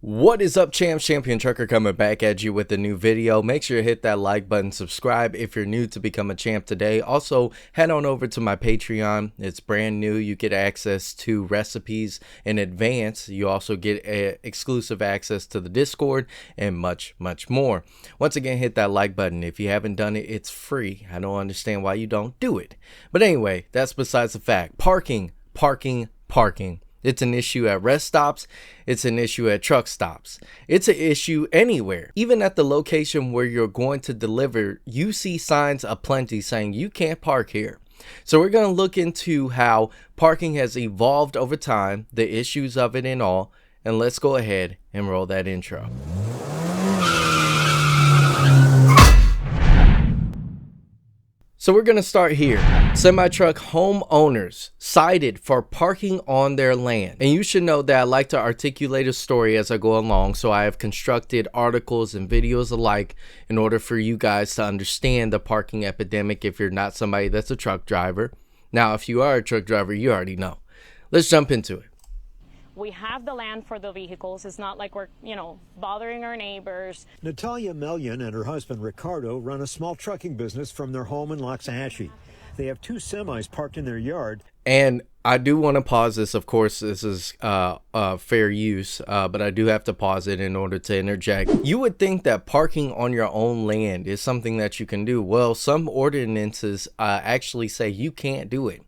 What is up, champs? Champion Trucker coming back at you with a new video. Make sure to hit that like button, subscribe if you're new to become a champ today. Also, head on over to my Patreon. It's brand new. You get access to recipes in advance. You also get exclusive access to the Discord and much more. Once again, hit that like button. If you haven't done it, it's free. I don't understand why you don't do it. But anyway, that's besides the fact. Parking. It's an issue at rest stops. It's an issue at truck stops. It's an issue anywhere. Even at the location where you're going to deliver, you see signs aplenty saying you can't park here. So we're going to look into how parking has evolved over time, the issues of it and all. And let's go ahead and roll that intro. So we're going to start here. Semi-truck homeowners cited for parking on their land. And you should know that I like to articulate a story as I go along. So I have constructed articles and videos alike in order for you guys to understand the parking epidemic if you're not somebody that's a truck driver. Now, if you are a truck driver, you already know. Let's jump into it. We have the land for the vehicles. It's not like we're, bothering our neighbors. Natalia Melian and her husband Ricardo run a small trucking business from their home in Loxahatchee. They have two semis parked in their yard. And I do want to pause this. Of course, this is fair use, but I do have to pause it in order to interject. You would think that parking on your own land is something that you can do. Well, some ordinances actually say you can't do it.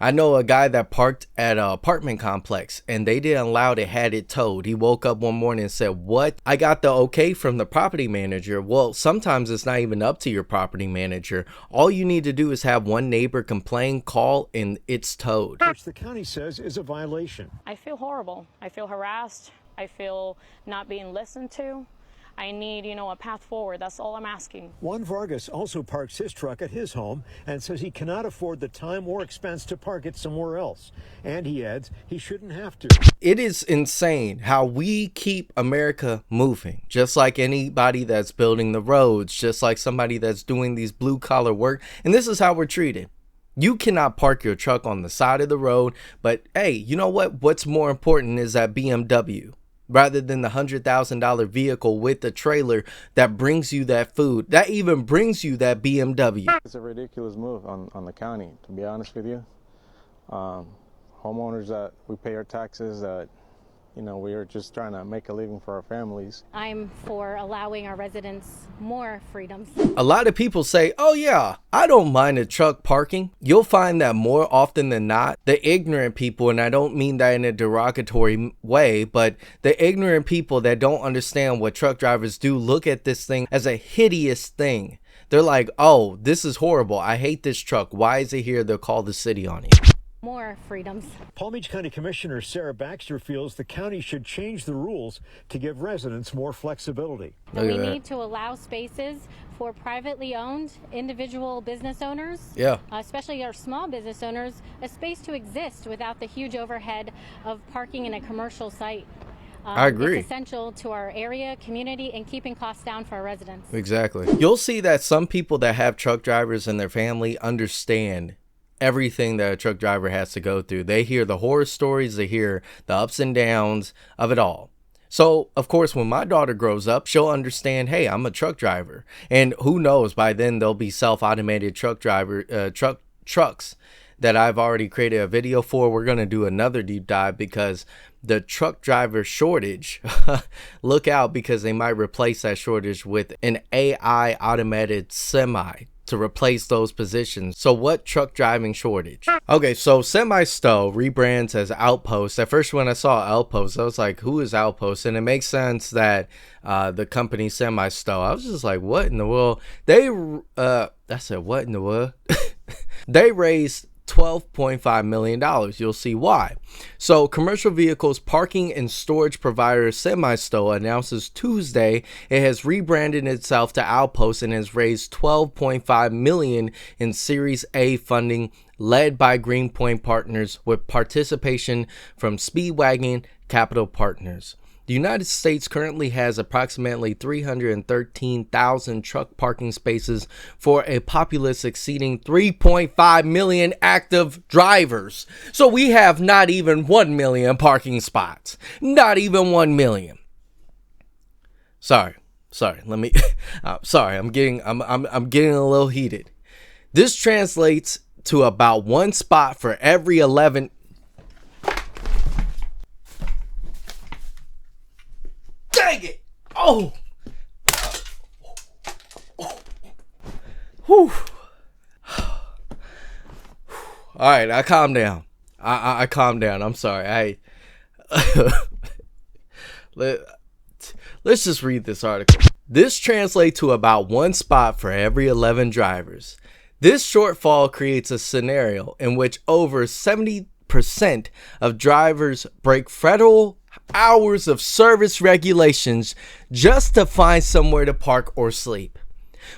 I know a guy that parked at an apartment complex and they didn't allow it, had it towed. He woke up one morning and said, "What? I got the okay from the property manager." Well, sometimes it's not even up to your property manager. All you need to do is have one neighbor complain, call, and it's towed. Which the county says is a violation. I feel horrible. I feel harassed. I feel not being listened to. I need, a path forward. That's all I'm asking. Juan Vargas also parks his truck at his home and says he cannot afford the time or expense to park it somewhere else. And he adds he shouldn't have to. It is insane how we keep America moving. Just like anybody that's building the roads, just like somebody that's doing these blue collar work. And this is how we're treated. You cannot park your truck on the side of the road. But hey, you know what? What's more important is that BMW. Rather than the $100,000 vehicle with the trailer that brings you that food, that even brings you that BMW. It's a ridiculous move on the county, to be honest with you. Homeowners that we pay our taxes, that we are just trying to make a living for our families. I'm for allowing our residents more freedoms. A lot of people say, "Oh yeah, I don't mind a truck parking." You'll find that more often than not, the ignorant people, and I don't mean that in a derogatory way, but the ignorant people that don't understand what truck drivers do look at this thing as a hideous thing. They're like, "Oh, this is horrible. I hate this truck. Why is it here?" They'll call the city on it. More freedoms. Palm Beach County Commissioner Sarah Baxter feels the county should change the rules to give residents more flexibility. We need to allow spaces for privately owned individual business owners, especially our small business owners, a space to exist without the huge overhead of parking in a commercial site. I agree. It's essential to our area, community, and keeping costs down for our residents. Exactly. You'll see that some people that have truck drivers in their family understand everything that a truck driver has to go through. They hear the horror stories, they hear the ups and downs of it all. So, of course, when my daughter grows up, she'll understand, hey, I'm a truck driver. And who knows, by then there'll be self-automated trucks that I've already created a video for. We're going to do another deep dive because the truck driver shortage, look out, because they might replace that shortage with an AI automated semi to replace those positions. So what truck driving shortage? Okay, so Semi-Stow rebrands as Outpost. At first when I saw Outpost, I was like, who is Outpost? And it makes sense that the company Semi-Stow. I was just like, what in the world? I said, what in the world? They raised $12.5 million. You'll see why. So commercial vehicles parking and storage provider Semi-Stow announces Tuesday it has rebranded itself to Outpost and has raised $12.5 million in Series A funding led by Greenpoint Partners with participation from Speedwagon Capital Partners. The United States currently has approximately 313,000 truck parking spaces for a populace exceeding 3.5 million active drivers. So we have not even 1 million parking spots. Not even 1 million. Sorry. Let me. Sorry. I'm getting a little heated. This translates to about one spot for every 11. Dang it! Oh. Whew. All right, I calmed down. I calmed down. I'm sorry. Let's just read this article. This translates to about one spot for every 11 drivers. This shortfall creates a scenario in which over 70% of drivers break federal hours of service regulations just to find somewhere to park or sleep.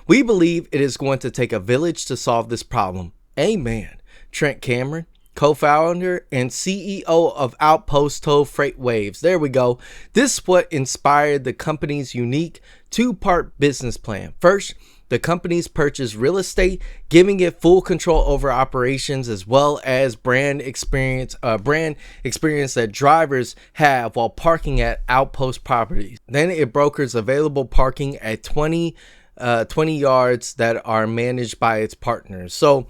We believe it is going to take a village to solve this problem. Amen. Trent Cameron, co-founder and CEO of Outpost told FreightWaves. There we go. This is what inspired the company's unique two-part business plan. First, the company's purchased real estate, giving it full control over operations as well as brand experience that drivers have while parking at Outpost properties. Then it brokers available parking at 20 yards that are managed by its partners. So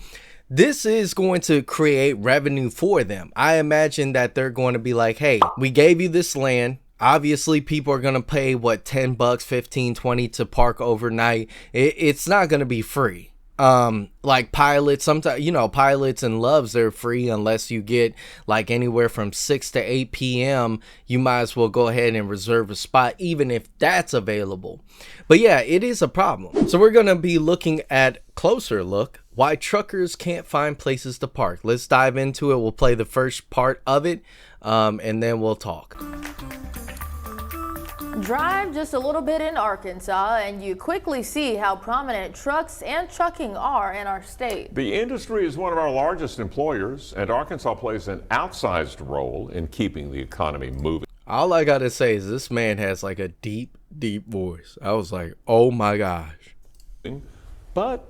this is going to create revenue for them. I imagine that they're going to be like, hey, we gave you this land. Obviously, people are going to pay, what, $10, 15, 20 to park overnight. It's not going to be free. Like pilots, sometimes, pilots and loves, they're free unless you get like anywhere from 6 to 8 p.m. You might as well go ahead and reserve a spot, even if that's available. But yeah, it is a problem. So we're going to be looking at closer look why truckers can't find places to park. Let's dive into it. We'll play the first part of it, and then we'll talk. Drive just a little bit in Arkansas and you quickly see how prominent trucks and trucking are in our state. The industry is one of our largest employers, and Arkansas plays an outsized role in keeping the economy moving. All I gotta say is this man has like a deep, deep voice. I was like, oh my gosh. But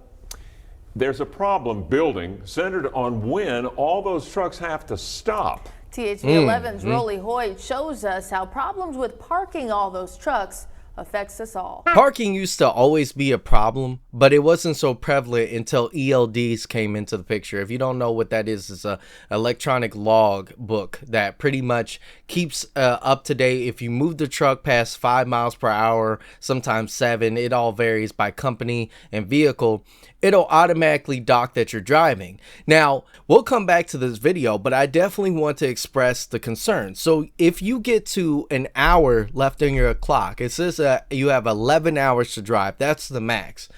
there's a problem building centered on when all those trucks have to stop. THV11's Rolly Hoyt shows us how problems with parking all those trucks affects us all. Parking used to always be a problem, but it wasn't so prevalent until ELDs came into the picture. If you don't know what that is, it's a electronic log book that pretty much keeps up to date. If you move the truck past 5 miles per hour, sometimes 7, it all varies by company and vehicle, it'll automatically dock that you're driving. Now, we'll come back to this video, but I definitely want to express the concern. So if you get to an hour left on your clock, it says you have 11 hours to drive. That's the max.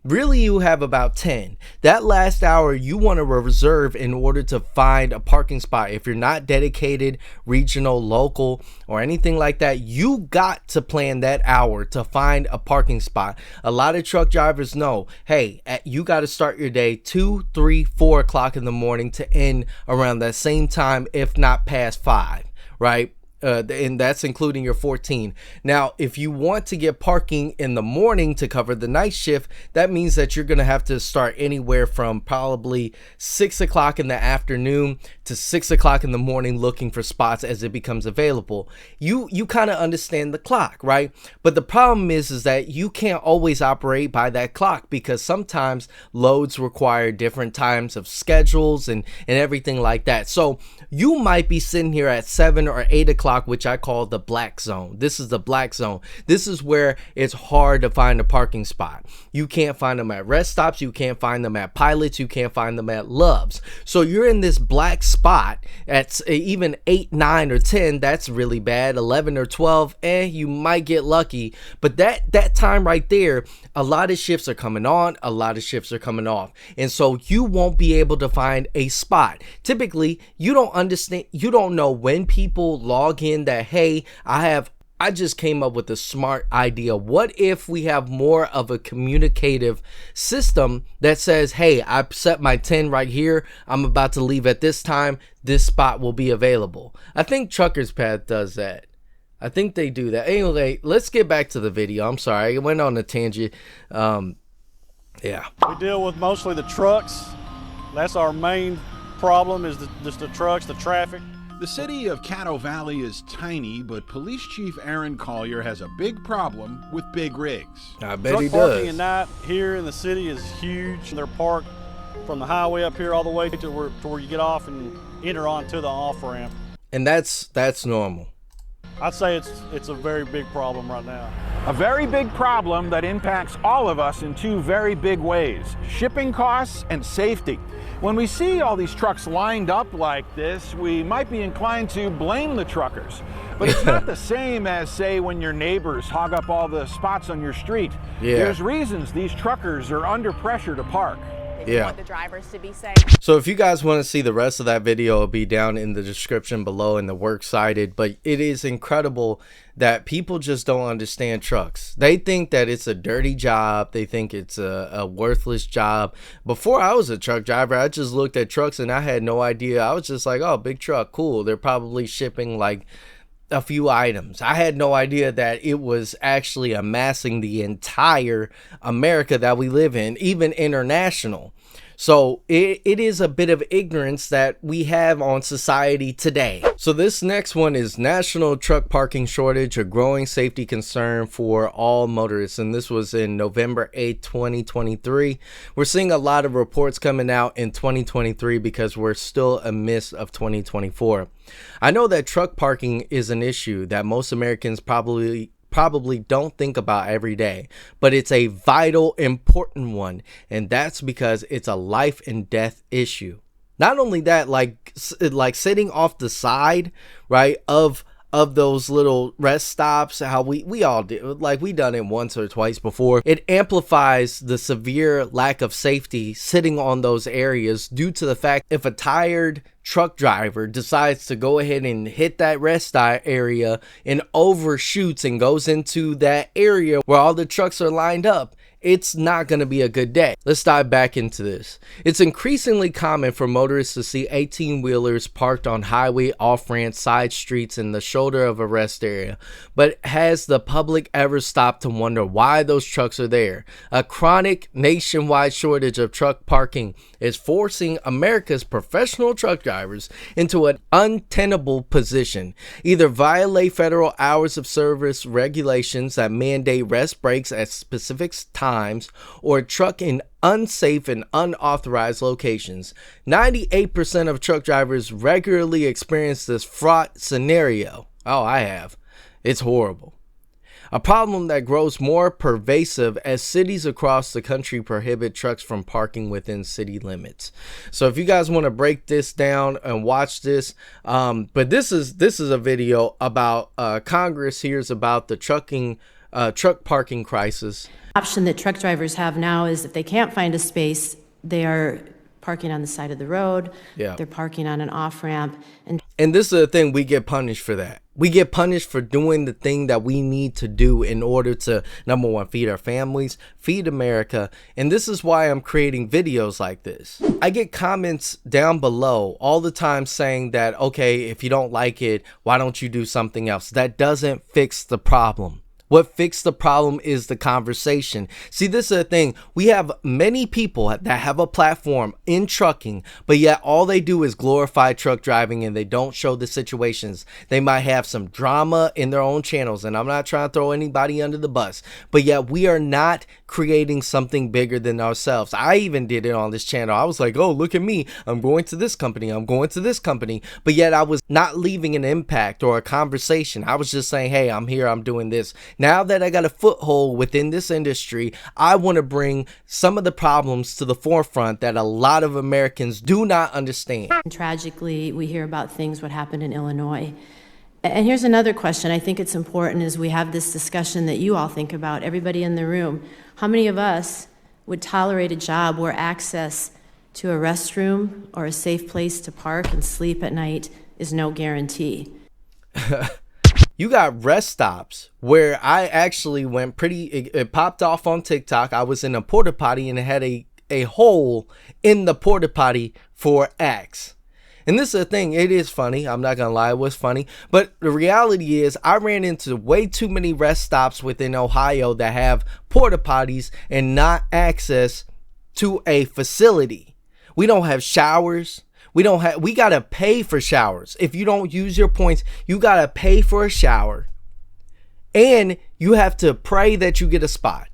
Really, you have about 10. That last hour you want to reserve in order to find a parking spot. If you're not dedicated, regional, local, or anything like that, you got to plan that hour to find a parking spot. A lot of truck drivers know, hey, you got to start your day 2, 3, 4 o'clock in the morning to end around that same time, if not past 5, right? And that's including your 14. Now, if you want to get parking in the morning to cover the night shift, that means that you're going to have to start anywhere from probably 6 o'clock in the afternoon to 6 o'clock in the morning looking for spots as it becomes available. You kind of understand the clock, right? But the problem is that you can't always operate by that clock because sometimes loads require different times of schedules and everything like that. So you might be sitting here at 7 or 8 o'clock, which I call the black zone. This is the black zone. This is where it's hard to find a parking spot. You can't find them at rest stops. You can't find them at pilots. You can't find them at loves. So you're in this black spot at even 8, 9, or 10. That's really bad. 11 or 12, you might get lucky. But that time right there, a lot of shifts are coming on, a lot of shifts are coming off. And so you won't be able to find a spot. Typically, you don't know when people log in that, hey, I just came up with a smart idea. What if we have more of a communicative system that says, hey, I set my 10 right here. I'm about to leave at this time. This spot will be available. I think Truckers Path does that. I think they do that. Anyway, let's get back to the video. I'm sorry, I went on a tangent. Yeah. We deal with mostly the trucks. That's our main problem is just the trucks, the traffic. The city of Caddo Valley is tiny, but Police Chief Aaron Collier has a big problem with big rigs. I bet Truck he parking does. at night here in the city is huge. They're parked from the highway up here all the way to where you get off and enter onto the off-ramp. And that's normal. I'd say it's a very big problem right now. A very big problem that impacts all of us in two very big ways: shipping costs and safety. When we see all these trucks lined up like this, we might be inclined to blame the truckers. But it's not the same as, say, when your neighbors hog up all the spots on your street. Yeah. There's reasons these truckers are under pressure to park. They want the drivers to be safe. So if you guys want to see the rest of that video, it'll be down in the description below in the works cited. But it is incredible that people just don't understand trucks. They think that it's a dirty job. They think it's a worthless job. Before I was a truck driver, I just looked at trucks and I had no idea. I was just like, oh, big truck, cool. They're probably shipping like a few items. I had no idea that it was actually amassing the entire America that we live in, even international. So it is a bit of ignorance that we have on society today. So this next one is national truck parking shortage, a growing safety concern for all motorists. And this was in November 8th, 2023. We're seeing a lot of reports coming out in 2023 because we're still amidst of 2024. I know that truck parking is an issue that most Americans probably don't think about every day, but it's a vital, important one, and that's because it's a life and death issue. Not only that, like sitting off the side, right, of those little rest stops, how we all do, like we done it once or twice before. It amplifies the severe lack of safety sitting on those areas due to the fact if a tired truck driver decides to go ahead and hit that rest stop area and overshoots and goes into that area where all the trucks are lined up, it's not going to be a good day. Let's dive back into this. It's increasingly common for motorists to see 18-wheelers parked on highway, off-ramp, side streets in the shoulder of a rest area. But has the public ever stopped to wonder why those trucks are there? A chronic nationwide shortage of truck parking is forcing America's professional truck drivers into an untenable position. Either violate federal hours of service regulations that mandate rest breaks at specific times, or truck in unsafe and unauthorized locations. 98% of truck drivers regularly experience this fraught scenario. Oh, I have. It's horrible. A problem that grows more pervasive as cities across the country prohibit trucks from parking within city limits. So if you guys want to break this down and watch this, but this is a video about Congress hears about the truck parking crisis. Option that truck drivers have now is if they can't find a space, they are parking on the side of the road. Yeah. They're parking on an off-ramp. And this is the thing, we get punished for that. We get punished for doing the thing that we need to do in order to, number one, feed our families, feed America. And this is why I'm creating videos like this. I get comments down below all the time saying that, okay, if you don't like it, why don't you do something else? That doesn't fix the problem. What fixed the problem is the conversation. See, this is the thing. We have many people that have a platform in trucking, but yet all they do is glorify truck driving and they don't show the situations. They might have some drama in their own channels, and I'm not trying to throw anybody under the bus, but yet we are not creating something bigger than ourselves. I even did it on this channel. I was like, oh, look at me. I'm going to this company. I'm going to this company. But yet I was not leaving an impact or a conversation. I was just saying, hey, I'm here. I'm doing this. Now that I got a foothold within this industry, I want to bring some of the problems to the forefront that a lot of Americans do not understand. Tragically, we hear about things what happened in Illinois. And here's another question. I think it's important as we have this discussion that you all think about, everybody in the room. How many of us would tolerate a job where access to a restroom or a safe place to park and sleep at night is no guarantee? You got rest stops where I actually went it popped off on TikTok. I was in a porta potty and it had a hole in the porta potty for X. And this is the thing, it is funny. I'm not going to lie, it was funny. But the reality is I ran into way too many rest stops within Ohio that have porta potties and not access to a facility. We don't have showers. We got to pay for showers. If you don't use your points, you got to pay for a shower. And you have to pray that you get a spot.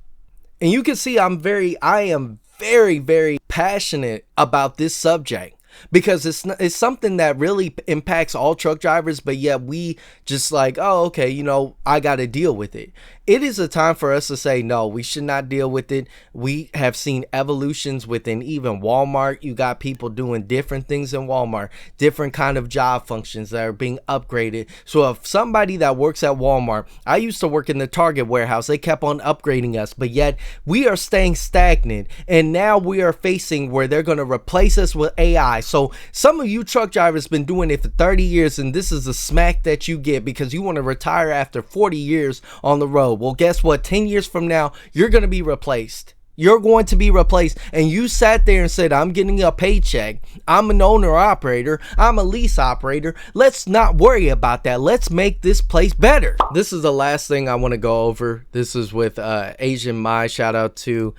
And you can see I am very, very passionate about this subject, because it's something that really impacts all truck drivers, but yet we just like, oh, okay, you know, I got to deal with it. It is a time for us to say, no, we should not deal with it. We have seen evolutions within even Walmart. You got people doing different things in Walmart, different kind of job functions that are being upgraded. So if somebody that works at Walmart, I used to work in the Target warehouse, they kept on upgrading us, but yet we are staying stagnant. And now we are facing where they're going to replace us with AI. So some of you truck drivers been doing it for 30 years, and this is a smack that you get because you want to retire after 40 years on the road. Well, guess what? 10 years from now, you're going to be replaced. You're going to be replaced. And you sat there and said, I'm getting a paycheck. I'm an owner operator. I'm a lease operator. Let's not worry about that. Let's make this place better. This is the last thing I want to go over. This is with Asian Mai. Shout out to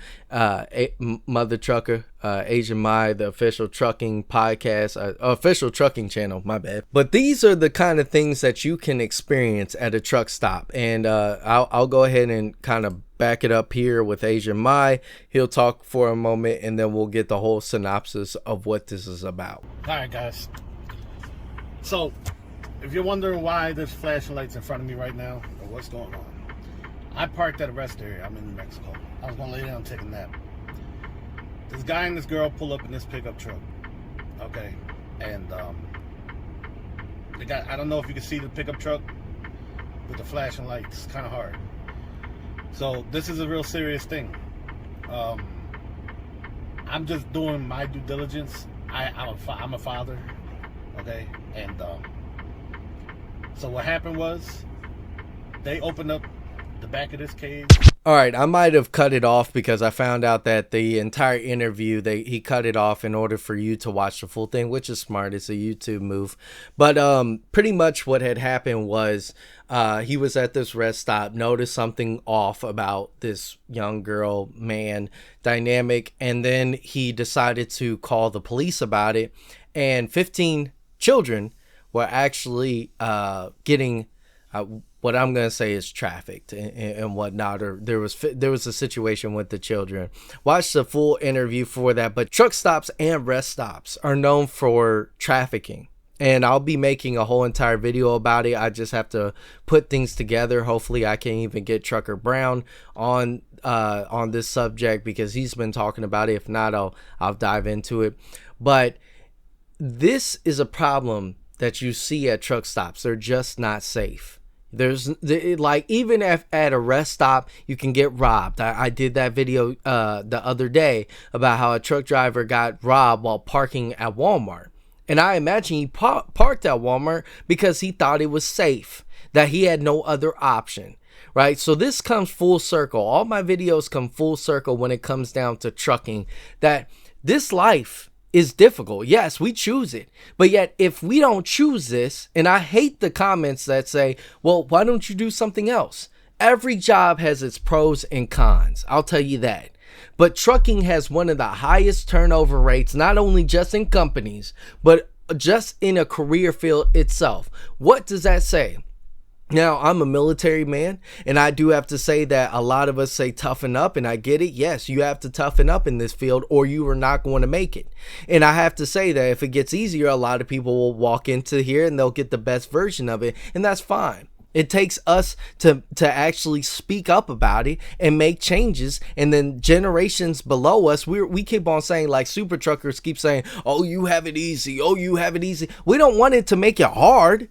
Mother Trucker, Asian Mai, the official trucking podcast, official trucking channel, my bad. But these are the kind of things that you can experience at a truck stop. And I'll go ahead and kind of back it up here with Asian Mai. He'll talk for a moment, and then we'll get the whole synopsis of what this is about. All right, guys. So, if you're wondering why there's flashing lights in front of me right now, or what's going on, I parked at a rest area. I'm in New Mexico. I was going to lay down and take a nap. This guy and this girl pull up in this pickup truck. Okay. And they got, I don't know if you can see the pickup truck with the flashing lights. It's kind of hard. So this is a real serious thing. I'm just doing my due diligence. I'm a father. Okay. And so what happened was they opened up the back of this cage. All right, I might have cut it off because I found out that the entire interview, he cut it off in order for you to watch the full thing, which is smart. It's a YouTube move. But pretty much what had happened was he was at this rest stop, noticed something off about this young girl, man, dynamic, and then he decided to call the police about it. And 15 children were actually getting what I'm going to say is trafficked and whatnot, or there was a situation with the children. Watch the full interview for that. But truck stops and rest stops are known for trafficking. And I'll be making a whole entire video about it. I just have to put things together. Hopefully I can even get Trucker Brown on this subject because he's been talking about it. If not, I'll dive into it. But this is a problem that you see at truck stops. They're just not safe. There's like, even at a rest stop, you can get robbed. I did that video the other day about how a truck driver got robbed while parking at Walmart. And I imagine he parked at Walmart because he thought it was safe, that he had no other option, right? So this comes full circle. All my videos come full circle when it comes down to trucking, that this life is difficult. Yes, we choose it. But yet, if we don't choose this, and I hate the comments that say, well, why don't you do something else? Every job has its pros and cons. I'll tell you that. But trucking has one of the highest turnover rates, not only just in companies, but just in a career field itself. What does that say? Now, I'm a military man, and I do have to say that a lot of us say toughen up, and I get it. Yes, you have to toughen up in this field or you are not going to make it. And I have to say that if it gets easier, a lot of people will walk into here and they'll get the best version of it, and that's fine. It takes us to actually speak up about it and make changes. And then generations below us, we keep on saying, like super truckers keep saying, oh, you have it easy. Oh, you have it easy. We don't want it to make it hard.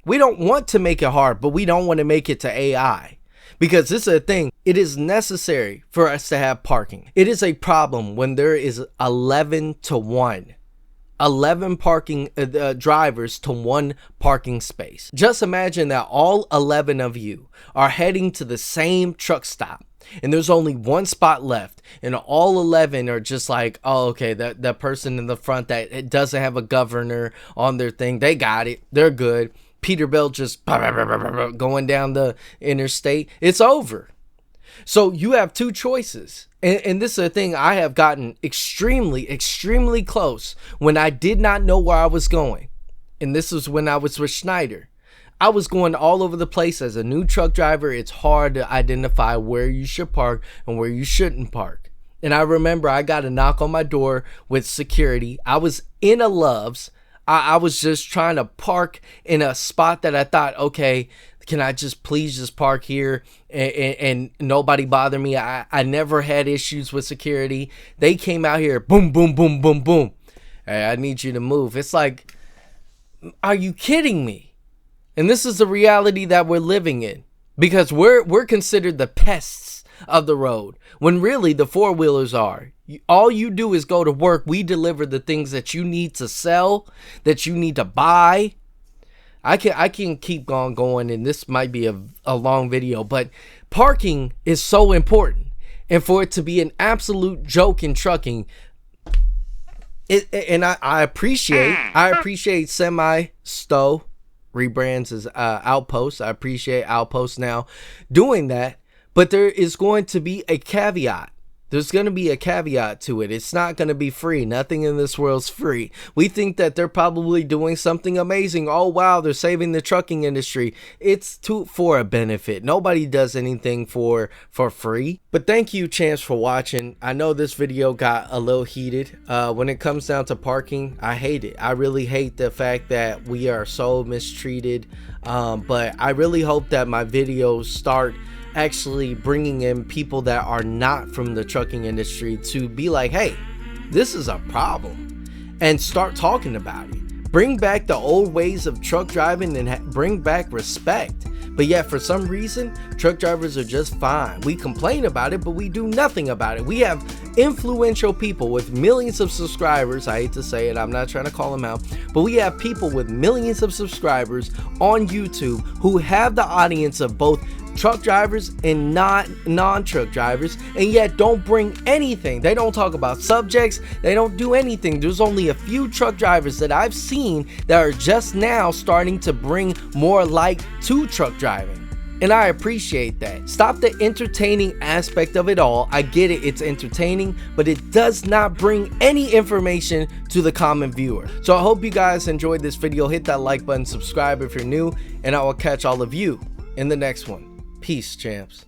We don't want to make it hard, but we don't want to make it to AI. Because this is a thing. It is necessary for us to have parking. It is a problem when there is 11 to 1. 11 parking drivers to 1 parking space. Just imagine that all 11 of you are heading to the same truck stop and there's only 1 spot left, and all 11 are just like, oh, okay, that person in the front that doesn't have a governor on their thing, they got it, they're good. Peterbilt just going down the interstate, it's over. So you have two choices. And this is a thing I have gotten extremely close when I did not know where I was going. And this was when I was with Schneider. I was going all over the place as a new truck driver. It's hard to identify where you should park and where you shouldn't park. And I remember I got a knock on my door with security. I was in a Love's. I was just trying to park in a spot that I thought, okay, can I please just park here and nobody bother me? I never had issues with security. They came out here, boom, boom, boom, boom, boom. Hey, I need you to move. It's like, are you kidding me? And this is the reality that we're living in, because we're considered the pests of the road when really the four-wheelers are. All you do is go to work. We deliver the things that you need to sell, that you need to buy. I can keep on going, and this might be a long video, but parking is so important. And for it to be an absolute joke in trucking, I appreciate Semi-Stow rebrands as Outpost. I appreciate Outpost now doing that, but there is going to be a caveat. There's going to be a caveat to it. It's not going to be free. Nothing in this world's free. We think that they're probably doing something amazing. Oh, wow, they're saving the trucking industry. It's for a benefit. Nobody does anything for free. But thank you, Champs, for watching. I know this video got a little heated. When it comes down to parking, I hate it. I really hate the fact that we are so mistreated. But I really hope that my videos start actually bringing in people that are not from the trucking industry to be like, hey, this is a problem, and start talking about it. Bring back the old ways of truck driving and bring back respect. But yet for some reason, truck drivers are just fine. We complain about it, but we do nothing about it. We have influential people with millions of subscribers. I hate to say it, I'm not trying to call them out, but we have people with millions of subscribers on YouTube who have the audience of both truck drivers and non-truck drivers, and yet don't bring anything. They don't talk about subjects. They don't do anything. There's only a few truck drivers that I've seen that are just now starting to bring more light to truck driving, and I appreciate that. Stop the entertaining aspect of it all. I get it, it's entertaining, but it does not bring any information to the common viewer. So I hope you guys enjoyed this video. Hit that like button, subscribe if you're new, and I will catch all of you in the next one. Peace, champs.